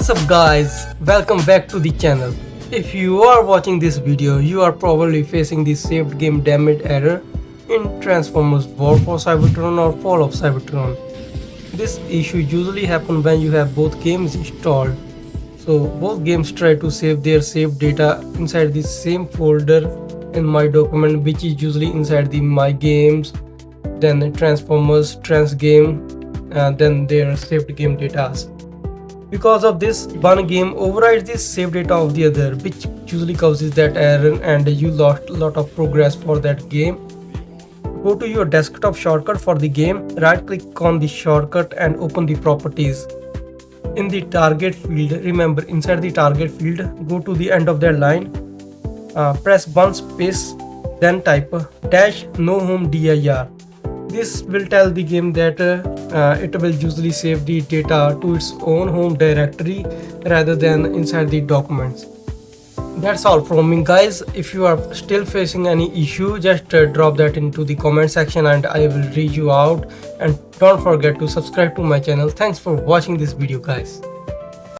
What's up guys, welcome back to the channel. If you are watching this video, you are probably facing the saved game damage error in Transformers War for Cybertron or Fall of Cybertron. This issue usually happens when you have both games installed. So both games try to save their saved data inside the same folder in my document, which is usually inside the my games, then Transformers trans game, and then their saved game data. Because of this, one game overrides the save data of the other, which usually causes that error and you lost a lot of progress for that game. Go to your desktop shortcut for the game, right click on the shortcut and open the properties. In the target field, remember inside the target field, go to the end of that line, press one space, then type -nohomedir. This will tell the game that it will usually save the data to its own home directory rather than inside the documents. That's all from me guys. If you are still facing any issue, just drop that into the comment section and I will read you out. And don't forget to subscribe to my channel. Thanks for watching this video guys.